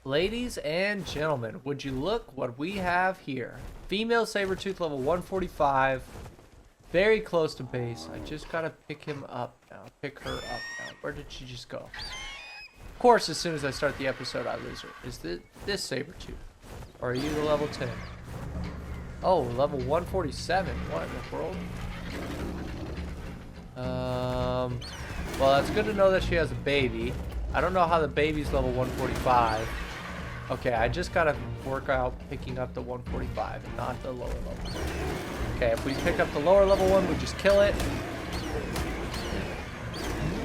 Ladies and gentlemen, would you look what we have here? Female Sabertooth level 145. Very close to base. I just gotta pick him up now. Pick her up now. Where did she just go? Of course, as soon as I start the episode, I lose her. Is this Sabertooth? Or are you the level 10? Oh, level 147. What in the world? Well, that's good to know that she has a baby. I don't know how the baby's level 145. Okay, I just gotta work out picking up the 145 and not the lower level. Okay, if we pick up the lower level one, we just kill it.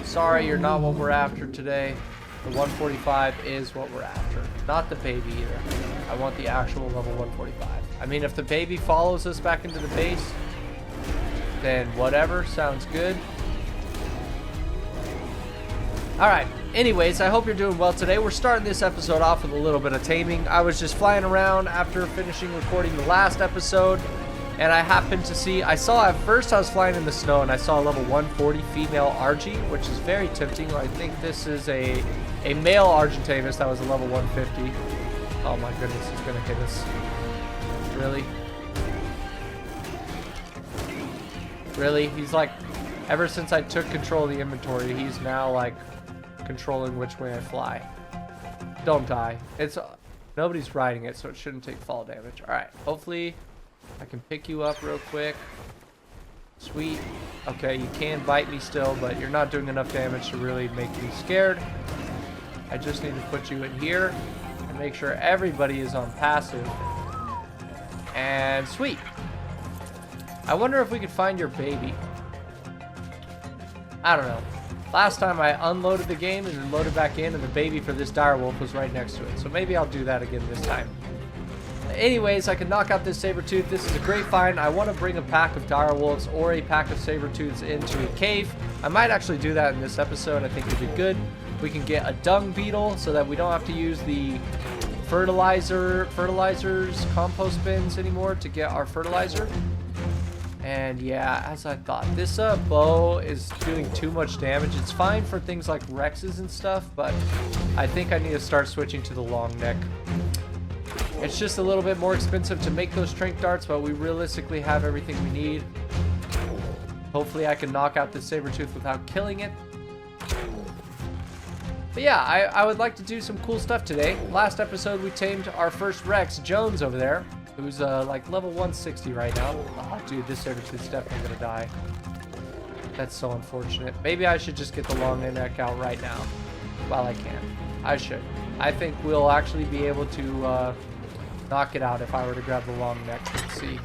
Sorry, you're not what we're after today. The 145 is what we're after. Not the baby either. I want the actual level 145. I mean, if the baby follows us back into the base, then whatever, sounds good. Alright, anyways, I hope you're doing well today. We're starting this episode off with a little bit of taming. I was just flying around after finishing recording the last episode, and I happened to see, at first I was flying in the snow, and I saw a level 140 female Argy, which is very tempting. I think this is a male Argentavis that was a level 150. Oh my goodness, he's gonna hit us. Really? Really? He's like, ever since I took control of the inventory, he's now like controlling which way I fly. Don't die. Nobody's riding it, so it shouldn't take fall damage. Alright, hopefully I can pick you up real quick. Sweet. Okay, you can bite me still, but you're not doing enough damage to really make me scared. I just need to put you in here and make sure everybody is on passive. And sweet. I wonder if we could find your baby. I don't know. Last time I unloaded the game and then loaded back in, and the baby for this direwolf was right next to it. So maybe I'll do that again this time. Anyways, I can knock out this Sabertooth. This is a great find. I want to bring a pack of direwolves or a pack of Sabertooths into a cave. I might actually do that in this episode. I think it'd be good. We can get a dung beetle so that we don't have to use the fertilizers, compost bins anymore to get our fertilizer. And yeah, as I thought, this bow is doing too much damage. It's fine for things like Rexes and stuff, but I think I need to start switching to the long neck. It's just a little bit more expensive to make those trank darts, but we realistically have everything we need. Hopefully I can knock out this Sabertooth without killing it. But yeah, I would like to do some cool stuff today. Last episode we tamed our first Rex, Jones over there, who's like level 160 right now. Oh dude, this Sabertooth's definitely gonna die. That's so unfortunate. Maybe I should just get the long neck out right now while I can. I should. I think we'll actually be able to knock it out if I were to grab the long neck. Let's see.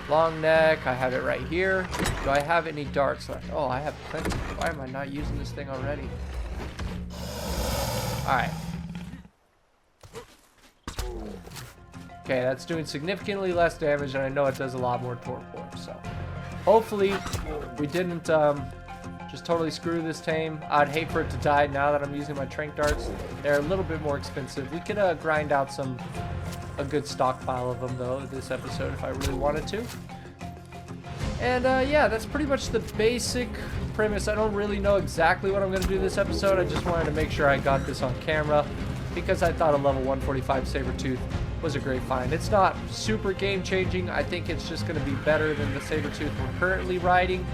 Long neck, I have it right here. Do I have any darts left? Oh, I have plenty. Why am I not using this thing already? Alright. Okay, that's doing significantly less damage, and I know it does a lot more torque for him, so hopefully we didn't just totally screw this tame. I'd hate for it to die now that I'm using my trank darts. They're a little bit more expensive. We could grind out a good stockpile of them though this episode if I really wanted to. And yeah, that's pretty much the basic premise. I don't really know exactly what I'm going to do this episode. I just wanted to make sure I got this on camera because I thought a level 145 Sabertooth was a great find. It's not super game changing. I think it's just going to be better than the Sabertooth we're currently riding.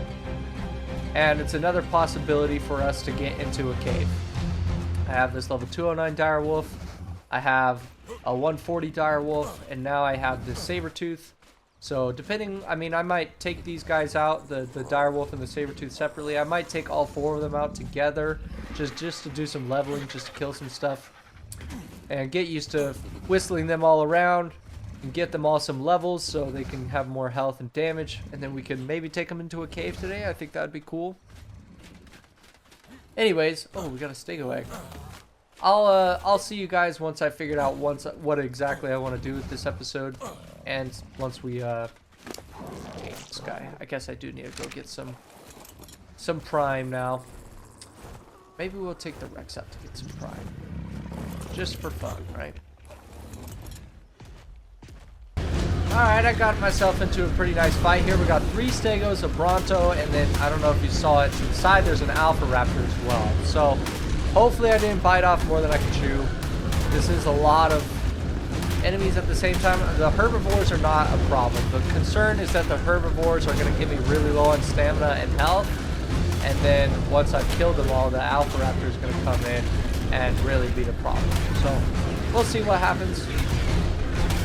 And it's another possibility for us to get into a cave. I have this level 209 direwolf. I have a 140 direwolf, and now I have this Sabertooth. So depending, I mean, I might take these guys out, the direwolf and the Sabertooth separately. I might take all four of them out together just to do some leveling, just to kill some stuff. And get used to whistling them all around and get them all some levels so they can have more health and damage. And then we can maybe take them into a cave today. I think that would be cool. Anyways, oh, we got a stego egg. I'll see you guys once I figured out what exactly I want to do with this episode. And once we okay, this guy. I guess I do need to go get some prime now. Maybe we'll take the Rex out to get some prime. Just for fun, right? Alright, I got myself into a pretty nice fight here. We got 3 Stegos, a Bronto, and then, I don't know if you saw it, to the side there's an Alpha Raptor as well. So, hopefully I didn't bite off more than I could chew. this is a lot of enemies at the same time. The herbivores are not a problem. The concern is that the herbivores are going to get me really low on stamina and health. And then once I've killed them all, the Alpha Raptor is going to come in and really be the problem. So we'll see what happens.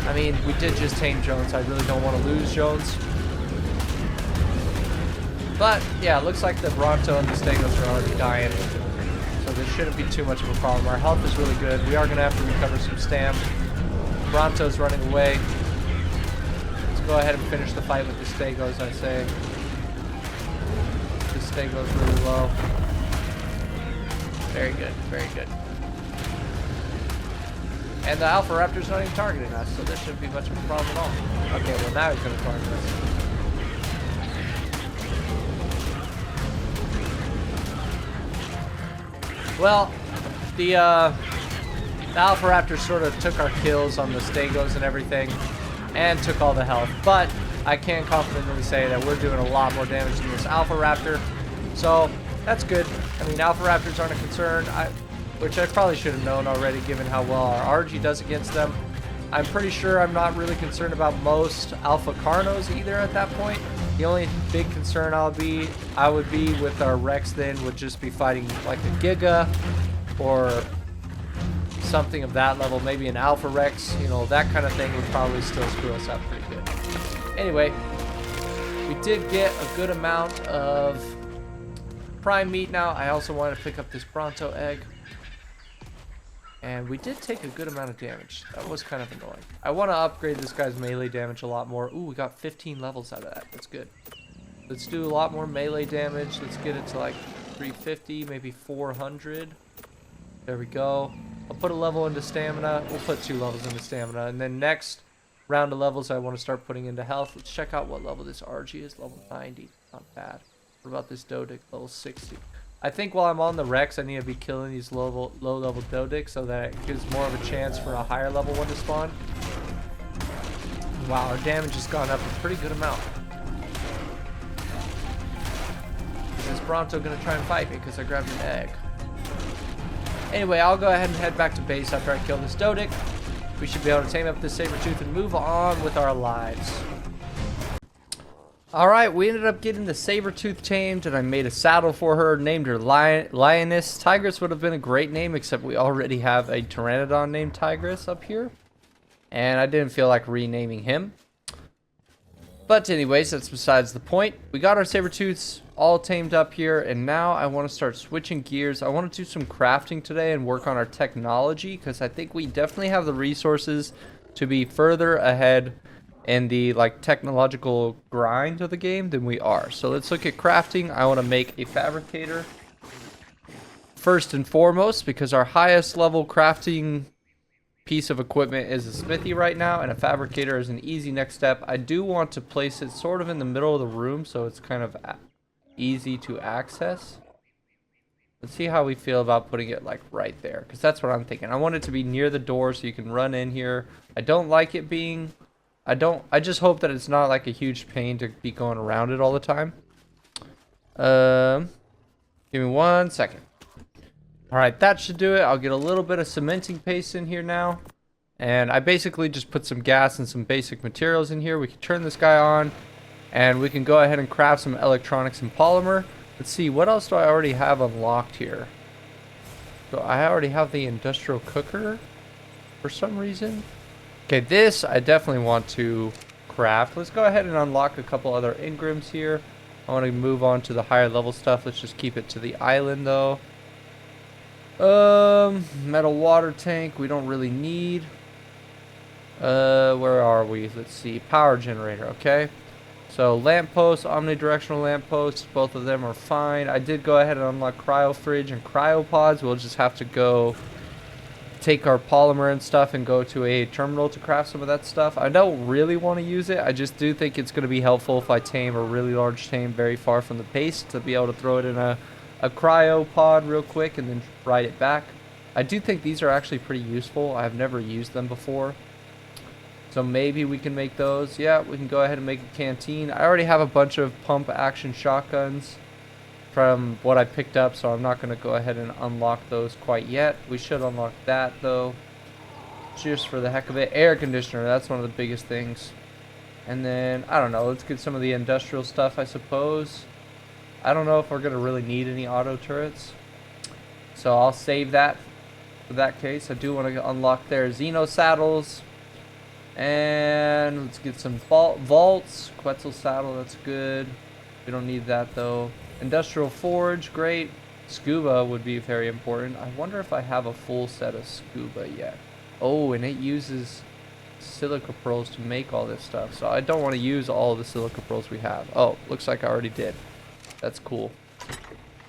I mean, we did just tame Jones. I really don't want to lose Jones. But yeah, it looks like the Bronto and the Stegos are already dying. So this shouldn't be too much of a problem. Our health is really good. We are going to have to recover some stam. Bronto's running away. Let's go ahead and finish the fight with the Stegos, I say. The Stegos really low. Very good, very good. And the Alpha Raptor's not even targeting us, so this shouldn't be much of a problem at all. Okay, well now he's going to target us. Well, the Alpha Raptor sort of took our kills on the Stegos and everything, and took all the health. But I can confidently say that we're doing a lot more damage than this Alpha Raptor, so that's good. I mean, Alpha Raptors aren't a concern, which I probably should have known already given how well our RG does against them. I'm pretty sure I'm not really concerned about most Alpha Carnos either at that point. The only big concern I would be with our Rex then would just be fighting like a Giga or something of that level, maybe an Alpha Rex, you know, that kind of thing would probably still screw us up pretty good. Anyway, we did get a good amount of prime meat now. I also wanted to pick up this Bronto egg. And we did take a good amount of damage. That was kind of annoying. I want to upgrade this guy's melee damage a lot more. Ooh, we got 15 levels out of that. That's good. Let's do a lot more melee damage. Let's get it to like 350, maybe 400. There we go. I'll put a level into stamina. We'll put 2 levels into stamina. And then next round of levels, I want to start putting into health. Let's check out what level this RG is. Level 90. Not bad. What about this Doedic? Level 60. I think while I'm on the Rex, I need to be killing these low-level Doedics so that it gives more of a chance for a higher level one to spawn. Wow, our damage has gone up a pretty good amount. Is this Bronto going to try and fight me because I grabbed an egg? Anyway, I'll go ahead and head back to base after I kill this Doedic. We should be able to tame up this Sabertooth and move on with our lives. Alright, we ended up getting the Sabertooth tamed, and I made a saddle for her, named her Lioness. Tigress would have been a great name, except we already have a Pteranodon named Tigress up here. And I didn't feel like renaming him. But anyways, that's besides the point. We got our Sabertooths all tamed up here, and now I want to start switching gears. I want to do some crafting today and work on our technology, because I think we definitely have the resources to be further ahead in the like technological grind of the game than we are. So let's look at crafting. I want to make a fabricator first and foremost, because our highest level crafting piece of equipment is a smithy right now, and a fabricator is an easy next step. I do want to place it sort of in the middle of the room so it's kind of easy to access. Let's see how we feel about putting it like right there, because that's what I'm thinking. I want it to be near the door so you can run in here. I don't like it being I just hope that it's not like a huge pain to be going around it all the time. Give me 1 second. Alright, that should do it. I'll get a little bit of cementing paste in here now. And I basically just put some gas and some basic materials in here. We can turn this guy on, and we can go ahead and craft some electronics and polymer. Let's see, what else do I already have unlocked here? So I already have the industrial cooker for some reason. Okay, this I definitely want to craft. Let's go ahead and unlock a couple other engrams here. I want to move on to the higher level stuff. Let's just keep it to the island though. Metal water tank we don't really need. Where are we? Let's see. Power generator, okay. So lampposts, omnidirectional lampposts, both of them are fine. I did go ahead and unlock cryo fridge and cryopods. We'll just have to go take our polymer and stuff and go to a terminal to craft some of that stuff. I don't really want to use it. I just do think it's going to be helpful if I tame a really large tame very far from the base to be able to throw it in a cryopod real quick and then ride it back. I do think these are actually pretty useful. I've never used them before. So maybe we can make those. Yeah, we can go ahead and make a canteen. I already have a bunch of pump action shotguns from what I picked up, so I'm not going to go ahead and unlock those quite yet. We should unlock that though. just for the heck of it. Air conditioner, that's one of the biggest things. And then, I don't know, let's get some of the industrial stuff, I suppose. I don't know if we're going to really need any auto turrets. So I'll save that for that case. I do want to unlock their Xeno saddles. And let's get some vaults. Quetzal saddle, that's good. We don't need that though. Industrial forge, great. Scuba would be very important. I wonder if I have a full set of scuba yet. Oh, and it uses silica pearls to make all this stuff. So I don't want to use all the silica pearls we have. Oh, looks like I already did. That's cool.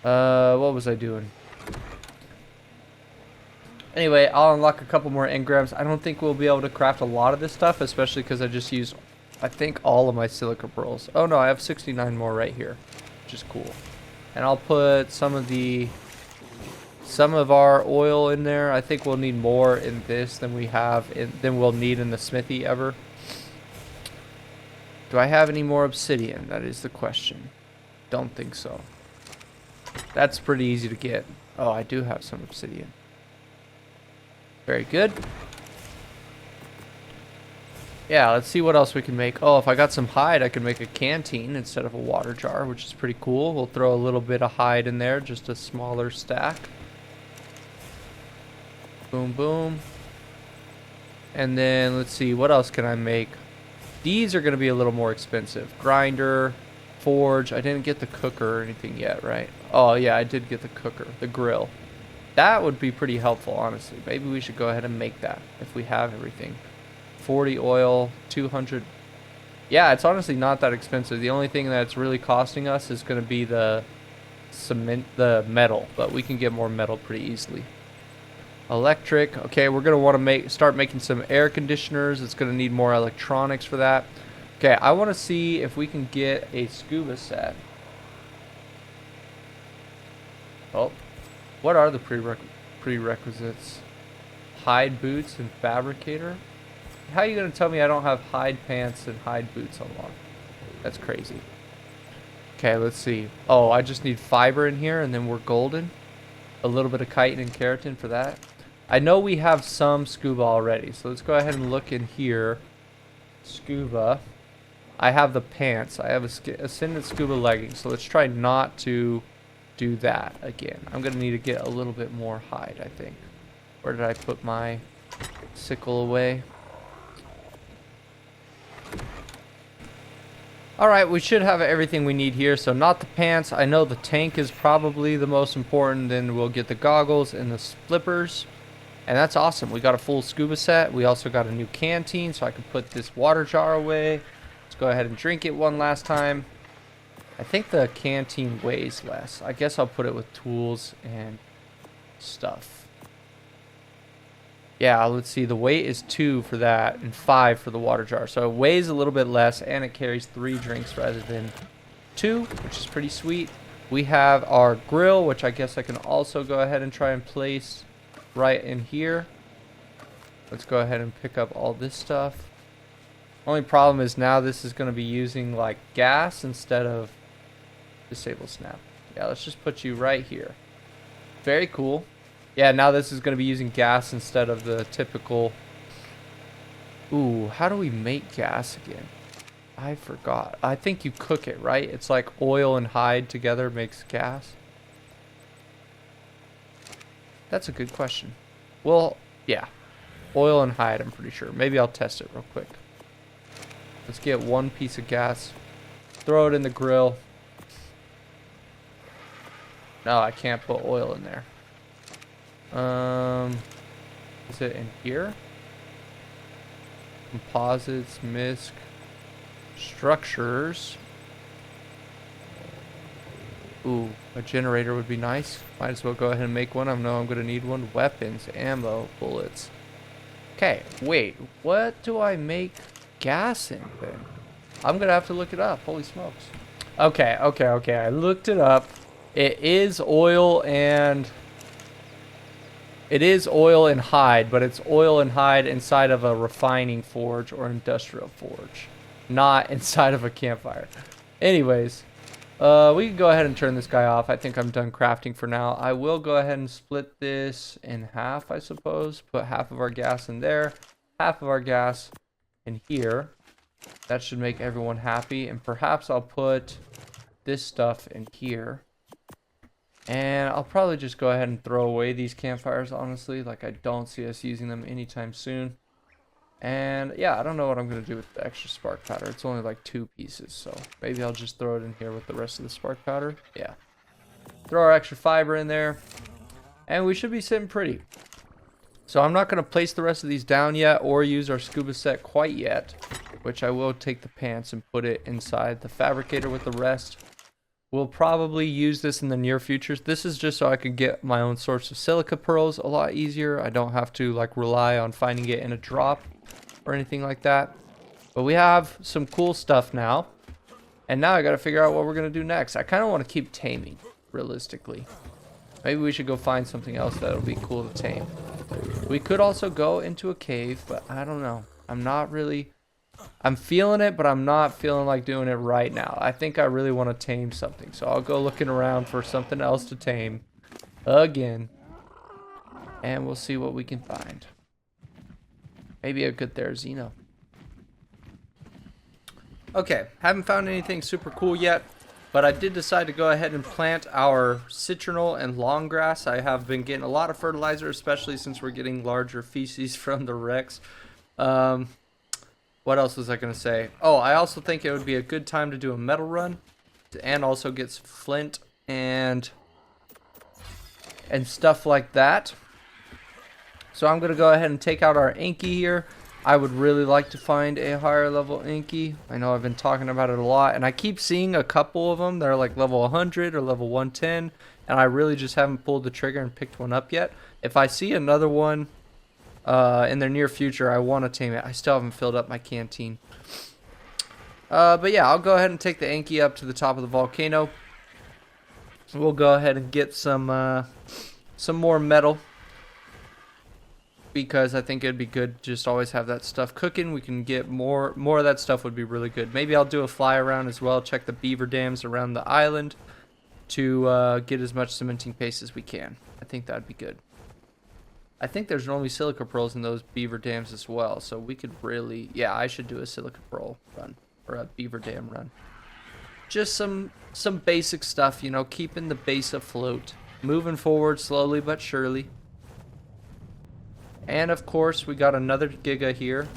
What was I doing? Anyway, I'll unlock a couple more engrams. I don't think we'll be able to craft a lot of this stuff, especially because I just used, I think, all of my silica pearls. Oh no, I have 69 more right here, which is cool. And I'll put some of our oil in there. I think we'll need more in this than we'll need in the smithy ever. Do I have any more obsidian? That is the question. Don't think so. That's pretty easy to get. Oh, I do have some obsidian. Very good. Yeah, let's see what else we can make. Oh, if I got some hide, I can make a canteen instead of a water jar, which is pretty cool. We'll throw a little bit of hide in there, just a smaller stack. Boom, boom. And then let's see, what else can I make? These are going to be a little more expensive. Grinder, forge. I didn't get the cooker or anything yet, right? Oh, yeah, I did get the cooker, the grill. That would be pretty helpful, honestly. Maybe we should go ahead and make that if we have everything. 40 oil, 200. Yeah, it's honestly not that expensive. The only thing that's really costing us is going to be the cement, the metal, but we can get more metal pretty easily. Electric. Okay, we're going to want to start making some air conditioners. It's going to need more electronics for that. Okay, I want to see if we can get a scuba set. Oh. What are the prerequisites? Hide boots and fabricator? How are you going to tell me I don't have hide pants and hide boots unlocked? That's crazy. Okay, let's see. Oh, I just need fiber in here and then we're golden. A little bit of chitin and keratin for that. I know we have some scuba already, so let's go ahead and look in here. Scuba. I have the pants. I have Ascendant scuba leggings, so let's try not to do that again. I'm gonna need to get a little bit more hide, I think. Where did I put my sickle away? Alright, we should have everything we need here. So not the pants. I know the tank is probably the most important. Then we'll get the goggles and the flippers. And that's awesome. We got a full scuba set. We also got a new canteen, so I can put this water jar away. Let's go ahead and drink it one last time. I think the canteen weighs less. I guess I'll put it with tools and stuff. Yeah, let's see. The weight is 2 for that and 5 for the water jar. So it weighs a little bit less and it carries 3 drinks rather than 2, which is pretty sweet. We have our grill, which I guess I can also go ahead and try and place right in here. Let's go ahead and pick up all this stuff. Only problem is now this is going to be using like gas instead of disable snap. Yeah, let's just put you right here. Very cool. Yeah, now this is going to be using gas instead of the typical. Ooh, how do we make gas again? I forgot. I think you cook it, right? It's like oil and hide together makes gas. That's a good question. Well, yeah. Oil and hide, I'm pretty sure. Maybe I'll test it real quick. Let's get one piece of gas. Throw it in the grill. No, I can't put oil in there. Is it in here? Composites, misc, structures. Ooh, a generator would be nice. Might as well go ahead and make one. I know I'm going to need one. Weapons, ammo, bullets. Okay, wait. What do I make gas in then? I'm going to have to look it up. Holy smokes. Okay. I looked it up. It is oil and hide, but it's oil and hide inside of a refining forge or industrial forge, not inside of a campfire. Anyways, We can go ahead and turn this guy off. I think I'm done crafting for now. I will go ahead and split this in half, I suppose. Put half of our gas in there, half of our gas in here. That should make everyone happy. And perhaps I'll put this stuff in here. And I'll probably just go ahead and throw away these campfires, honestly. Like, I don't see us using them anytime soon. And yeah, I don't know what I'm going to do with the extra spark powder. It's only like 2 pieces, so maybe I'll just throw it in here with the rest of the spark powder. Yeah. Throw our extra fiber in there, and we should be sitting pretty. So I'm not going to place the rest of these down yet or use our scuba set quite yet, which I will take the pants and put it inside the fabricator with the rest. We'll probably use this in the near future. This is just so I could get my own source of silica pearls a lot easier. I don't have to like rely on finding it in a drop or anything like that. But we have some cool stuff now. And now I got to figure out what we're going to do next. I kind of want to keep taming, realistically. Maybe we should go find something else that'll be cool to tame. We could also go into a cave, but I don't know. I'm feeling it, but I'm not feeling like doing it right now. I think I really want to tame something. So I'll go looking around for something else to tame again. And we'll see what we can find. Maybe a good Therizino. Okay, haven't found anything super cool yet, but I did decide to go ahead and plant our citronal and long grass. I have been getting a lot of fertilizer, especially since we're getting larger feces from the Rex. What else was I going to say? Oh, I also think it would be a good time to do a metal run and also get some flint and stuff like that. So I'm going to go ahead and take out our Inky here. I would really like to find a higher level Inky. I know I've been talking about it a lot, and I keep seeing a couple of them that are like level 100 or level 110, and I really just haven't pulled the trigger and picked one up yet. If I see another one in the near future, I want to tame it. I still haven't filled up my canteen. But yeah, I'll go ahead and take the Inky up to the top of the volcano. We'll go ahead and get some more metal, because I think it'd be good to just always have that stuff cooking. We can get more of that stuff would be really good. Maybe I'll do a fly around as well, check the beaver dams around the island to get as much cementing paste as we can. I think that'd be good. I think there's normally silica pearls in those beaver dams as well, so we could really, yeah, I should do a silica pearl run or a beaver dam run. Just some basic stuff, you know, keeping the base afloat, moving forward slowly but surely. And of course, we got another Giga here.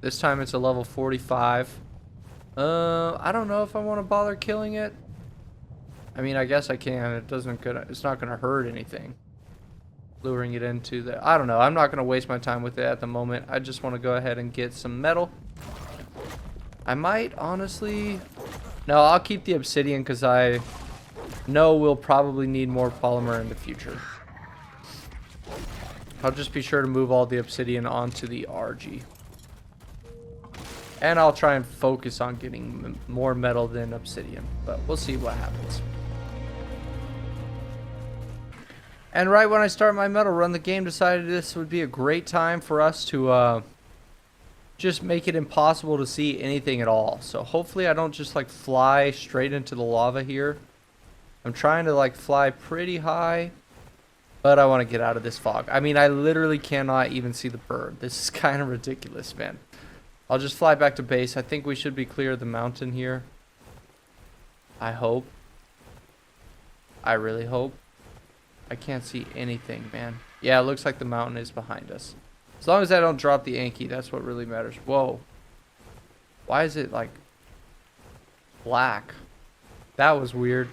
This time it's a level 45. I don't know if I want to bother killing it. I mean, I guess I can. It's not gonna hurt anything. Luring it into the, I don't know. I'm not gonna waste my time with it at the moment. I just want to go ahead and get some metal. I might honestly, no, I'll keep the obsidian because I know we'll probably need more polymer in the future. I'll just be sure to move all the obsidian onto the RG. And I'll try and focus on getting more metal than obsidian, but we'll see what happens. And right when I start my metal run, the game decided this would be a great time for us to just make it impossible to see anything at all. So hopefully I don't just like fly straight into the lava here. I'm trying to like fly pretty high, but I want to get out of this fog. I mean, I literally cannot even see the bird. This is kind of ridiculous, man. I'll just fly back to base. I think we should be clear of the mountain here. I hope. I really hope. I can't see anything, man. Yeah, it looks like the mountain is behind us. As long as I don't drop the Anki, that's what really matters. Whoa. Why is it like black? That was weird.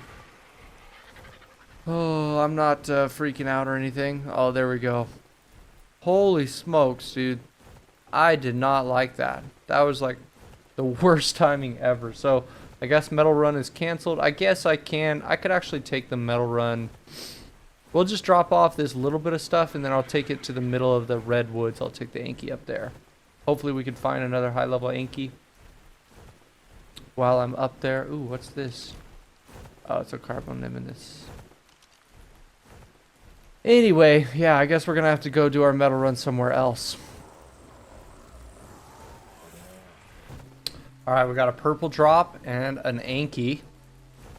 Oh, I'm not freaking out or anything. Oh, there we go. Holy smokes, dude. I did not like that. That was like the worst timing ever. So I guess metal run is canceled. I guess I could actually take the metal run. We'll just drop off this little bit of stuff and then I'll take it to the middle of the redwoods. I'll take the Anki up there. Hopefully we can find another high level Anki while I'm up there. Ooh, what's this? Oh, it's a Carboniminous. Anyway, yeah, I guess we're gonna have to go do our metal run somewhere else. Alright, we got a purple drop and an Anki.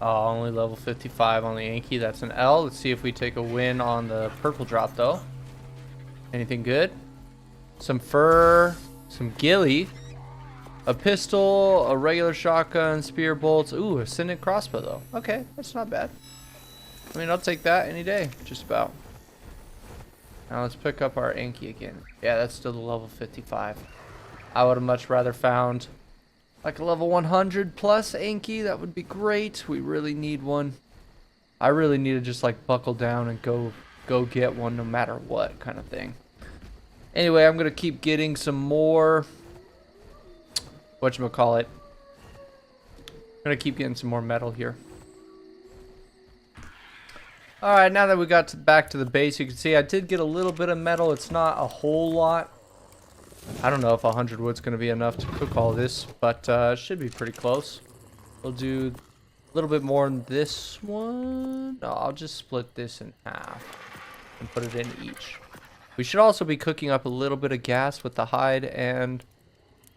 Only level 55 on the Anki. That's an L. Let's see if we take a win on the purple drop, though. Anything good? Some fur, some ghillie, a pistol, a regular shotgun, spear bolts. Ooh, a Cynic crossbow, though. Okay, that's not bad. I mean, I'll take that any day, just about. Now let's pick up our Anki again. Yeah, that's still the level 55. I would have much rather found like a level 100 plus Anki. That would be great. We really need one. I really need to just like buckle down and go get one no matter what kind of thing. Anyway, I'm gonna keep getting some more. Whatchamacallit. I'm gonna keep getting some more metal here. Alright, now that we got back to the base, you can see I did get a little bit of metal. It's not a whole lot. I don't know if 100 wood's going to be enough to cook all this, but it should be pretty close. We'll do a little bit more in this one. No, I'll just split this in half and put it in each. We should also be cooking up a little bit of gas with the hide and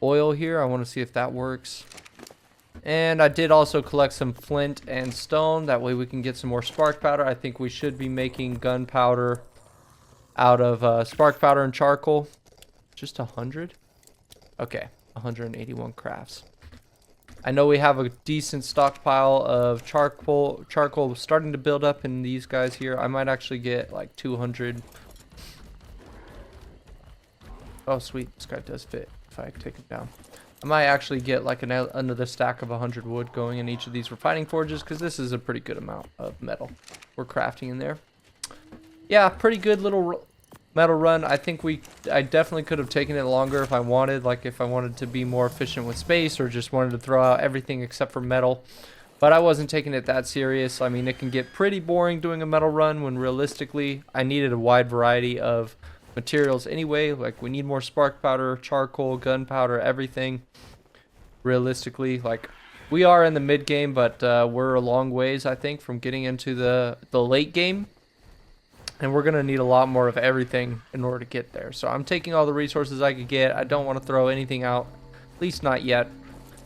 oil here. I want to see if that works. And I did also collect some flint and stone. That way we can get some more spark powder. I think we should be making gunpowder out of spark powder and charcoal. Just 100? Okay, 181 crafts. I know we have a decent stockpile of charcoal starting to build up in these guys here. I might actually get like 200. Oh, sweet. This guy does fit if I take him down. I might actually get like another stack of 100 wood going in each of these refining forges, because this is a pretty good amount of metal we're crafting in there. Yeah, pretty good little metal run. I think I definitely could have taken it longer if I wanted, like if I wanted to be more efficient with space or just wanted to throw out everything except for metal. But I wasn't taking it that serious. I mean, it can get pretty boring doing a metal run when realistically I needed a wide variety of materials anyway. Like we need more spark powder, charcoal, gunpowder, everything. Realistically, like we are in the mid game, but we're a long ways, I think, from getting into the late game. And we're going to need a lot more of everything in order to get there. So I'm taking all the resources I could get. I don't want to throw anything out. At least not yet.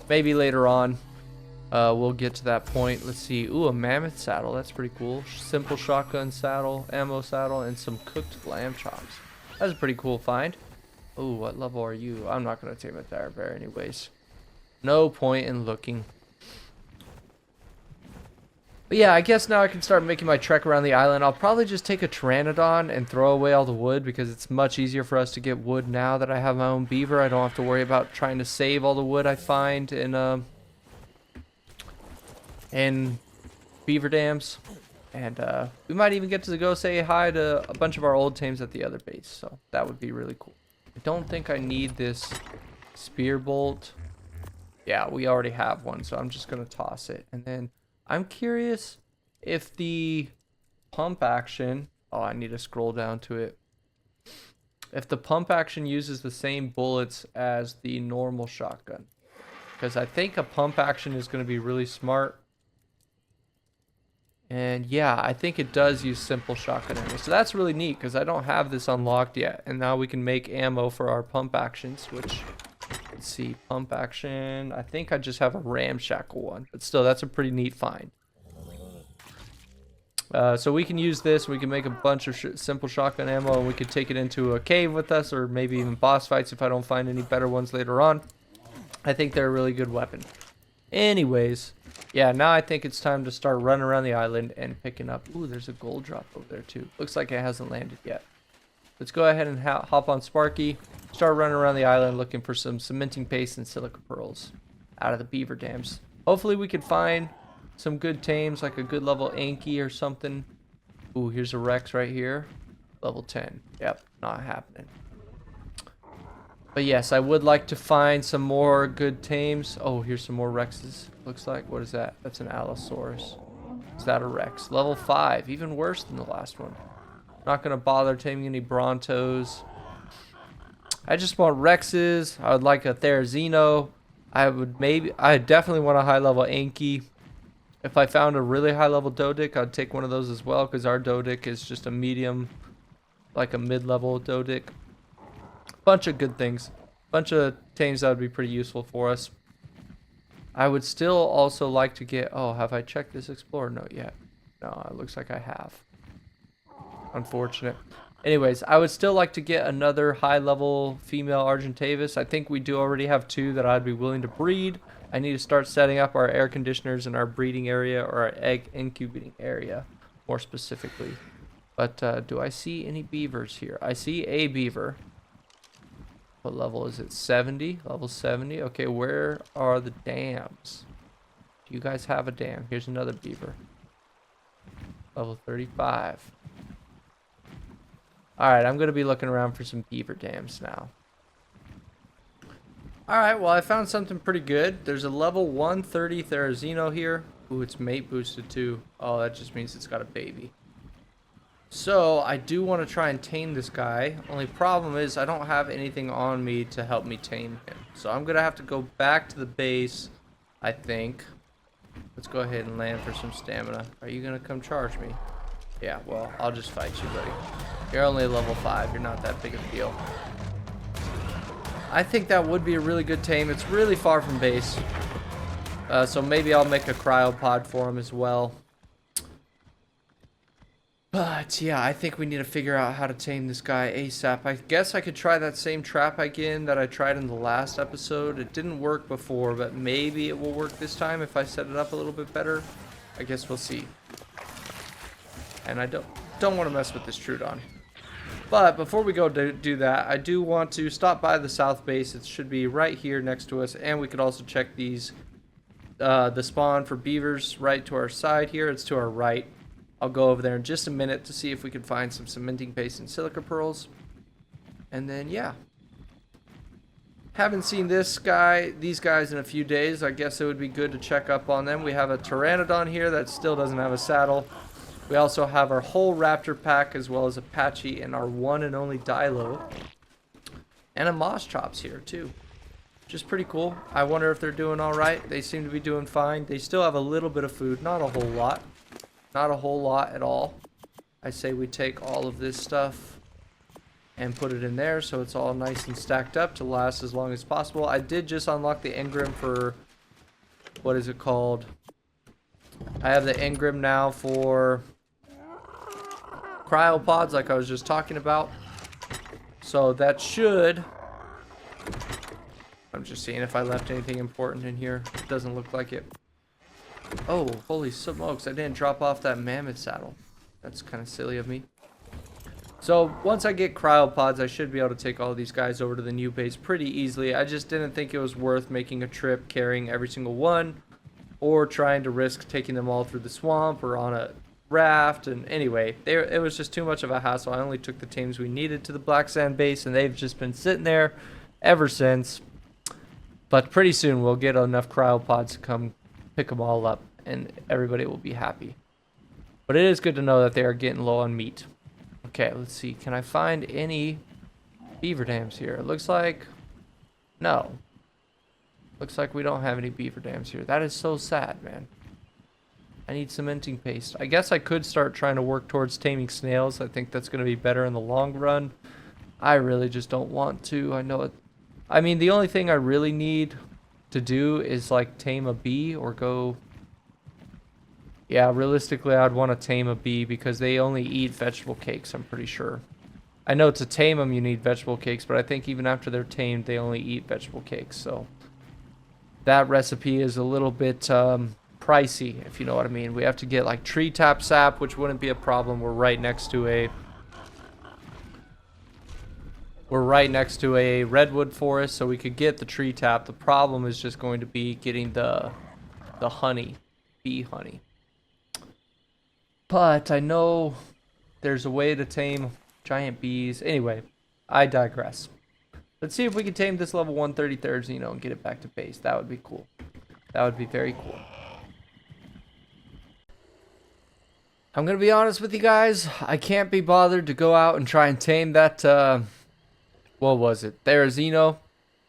Maybe later on we'll get to that point. Let's see. Ooh, a mammoth saddle. That's pretty cool. Simple shotgun saddle, ammo saddle, and some cooked lamb chops. That's a pretty cool find. Ooh, what level are you? I'm not going to take my dire bear anyways. No point in looking. But yeah, I guess now I can start making my trek around the island. I'll probably just take a pteranodon and throw away all the wood, because it's much easier for us to get wood now that I have my own beaver. I don't have to worry about trying to save all the wood I find in beaver dams. And we might even get to go say hi to a bunch of our old tames at the other base. So that would be really cool. I don't think I need this spear bolt. Yeah, we already have one, so I'm just going to toss it. And then I'm curious if the pump action... Oh, I need to scroll down to it. If the pump action uses the same bullets as the normal shotgun. Because I think a pump action is going to be really smart. And yeah, I think it does use simple shotgun ammo. So that's really neat, because I don't have this unlocked yet. And now we can make ammo for our pump actions, which... Let's see, pump action. I think I just have a ramshackle one, but still, that's a pretty neat find. So we can use this. We can make a bunch of simple shotgun ammo, and we could take it into a cave with us, or maybe even boss fights if I don't find any better ones later on. I think they're a really good weapon. Anyways, yeah, now I think it's time to start running around the island and picking up. Ooh, there's a gold drop over there too. Looks like it hasn't landed yet. Let's go ahead and hop on Sparky, start running around the island looking for some cementing paste and silica pearls out of the beaver dams. Hopefully we could find some good tames, like a good level Anki or something. Ooh, here's a Rex right here. Level 10. Yep, not happening. But yes, I would like to find some more good tames. Oh, here's some more Rexes. Looks like, what is that? That's an Allosaurus. Is that a Rex? Level 5, even worse than the last one. Not going to bother taming any Brontos. I just want Rexes. I would like a Therizino. I definitely want a high level Anki. If I found a really high level Doedic, I'd take one of those as well, because our Doedic is just a medium, like a mid-level Doedic. Bunch of good things. Bunch of tames that would be pretty useful for us. I would still also like to get... Oh, have I checked this explorer note yet? No, it looks like I have. Unfortunate. Anyways, I would still like to get another high-level female Argentavis. I think we do already have 2 that I'd be willing to breed. I need to start setting up our air conditioners in our breeding area, or our egg incubating area, more specifically. But do I see any beavers here? I see a beaver. What level is it? 70? Level 70? Okay, where are the dams? Do you guys have a dam? Here's another beaver. Level 35. Alright, I'm going to be looking around for some beaver dams now. Alright, well I found something pretty good. There's a level 130 Therizino here. Ooh, it's mate boosted too. Oh, that just means it's got a baby. So, I do want to try and tame this guy. Only problem is I don't have anything on me to help me tame him. So I'm going to have to go back to the base, I think. Let's go ahead and land for some stamina. Are you going to come charge me? Yeah, well, I'll just fight you, buddy. You're only level 5. You're not that big of a deal. I think that would be a really good tame. It's really far from base. So maybe I'll make a cryopod for him as well. But yeah, I think we need to figure out how to tame this guy ASAP. I guess I could try that same trap again that I tried in the last episode. It didn't work before, but maybe it will work this time if I set it up a little bit better. I guess we'll see. And I don't want to mess with this Troodon. But before we go do that, I do want to stop by the south base. It should be right here next to us, and we could also check these the spawn for beavers right to our side here. It's to our right. I'll go over there in just a minute to see if we can find some cementing paste and silica pearls. And then, yeah. Haven't seen these guys in a few days. I guess it would be good to check up on them. We have a Pteranodon here that still doesn't have a saddle. We also have our whole raptor pack, as well as Apache and our one and only Dilo. And a Moschops here, too. Which is pretty cool. I wonder if they're doing alright. They seem to be doing fine. They still have a little bit of food. Not a whole lot. Not a whole lot at all. I say we take all of this stuff and put it in there so it's all nice and stacked up to last as long as possible. I did just unlock the engram for... What is it called? I have the engram now for... cryopods, like I was just talking about. So that should... I'm just seeing if I left anything important in here. It doesn't look like it. Oh, holy smokes, I didn't drop off that mammoth saddle. That's kind of silly of me. So once I get cryopods, I should be able to take all these guys over to the new base pretty easily. I just didn't think it was worth making a trip carrying every single one, or trying to risk taking them all through the swamp or on a raft. And anyway, it was just too much of a hassle. I only took the teams we needed to the Black Sand base, and they've just been sitting there ever since. But pretty soon we'll get enough cryopods to come pick them all up, and everybody will be happy. But it is good to know that they are getting low on meat. Okay, let's see. Can I find any beaver dams here? It looks like... No. Looks like we don't have any beaver dams here. That is so sad, man. I need cementing paste. I guess I could start trying to work towards taming snails. I think that's going to be better in the long run. I really just don't want to. I know it... I mean, the only thing I really need to do is, like, tame a bee or go... Yeah, realistically, I'd want to tame a bee because they only eat vegetable cakes, I'm pretty sure. I know to tame them you need vegetable cakes, but I think even after they're tamed, they only eat vegetable cakes. So that recipe is a little bit pricey, if you know what I mean. We have to get like tree tap sap, which wouldn't be a problem. We're right next to a redwood forest, so we could get the tree tap. The problem is just going to be getting the honey, bee honey. But I know there's a way to tame giant bees. Anyway, I digress. Let's see if we can tame this level 130 Therizino and get it back to base. That would be cool. That would be very cool. I'm going to be honest with you guys. I can't be bothered to go out and try and tame that, what was it? Therizino.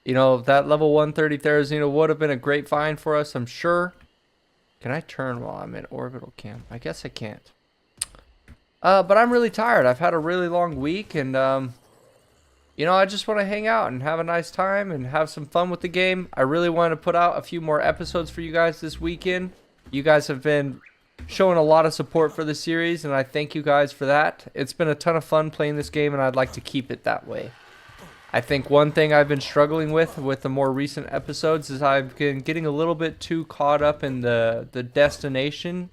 You know, that level 130 Therizino would have been a great find for us, I'm sure. Can I turn while I'm in orbital camp? I guess I can't. But I'm really tired. I've had a really long week, and you know, I just want to hang out and have a nice time and have some fun with the game. I really want to put out a few more episodes for you guys this weekend. You guys have been showing a lot of support for the series, and I thank you guys for that. It's been a ton of fun playing this game, and I'd like to keep it that way. I think one thing I've been struggling with the more recent episodes is I've been getting a little bit too caught up in the destination,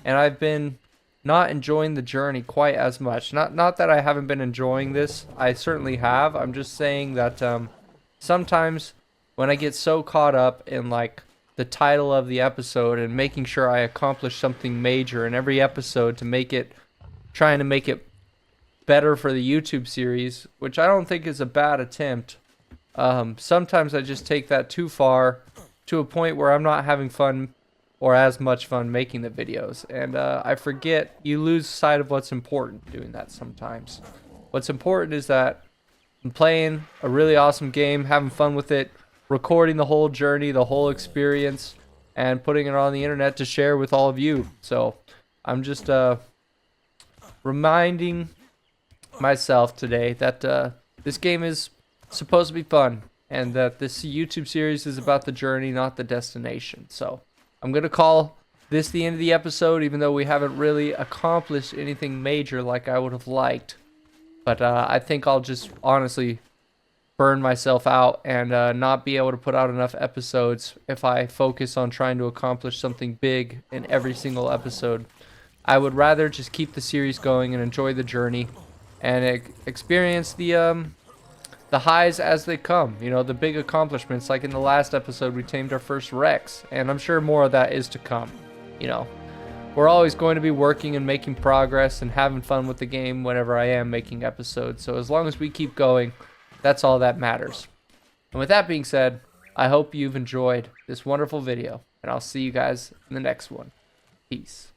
and I've been not enjoying the journey quite as much. Not that I haven't been enjoying this. I certainly have. I'm just saying that sometimes when I get so caught up in like the title of the episode and making sure I accomplish something major in every episode to make it, trying to make it better for the YouTube series, which I don't think is a bad attempt. Sometimes I just take that too far to a point where I'm not having fun or as much fun making the videos, and I forget, you lose sight of what's important doing that sometimes. What's important is that I'm playing a really awesome game, having fun with it, recording the whole journey, the whole experience, and putting it on the internet to share with all of you. So I'm just reminding myself today that this game is supposed to be fun, and that this YouTube series is about the journey, not the destination. So I'm gonna call this the end of the episode, even though we haven't really accomplished anything major like I would have liked. But I think I'll just honestly burn myself out and not be able to put out enough episodes if I focus on trying to accomplish something big in every single episode. I would rather just keep the series going and enjoy the journey and experience the highs as they come. You know, the big accomplishments. Like in the last episode, we tamed our first Rex, and I'm sure more of that is to come. You know, we're always going to be working and making progress and having fun with the game whenever I am making episodes. So as long as we keep going, that's all that matters. And with that being said, I hope you've enjoyed this wonderful video, and I'll see you guys in the next one. Peace.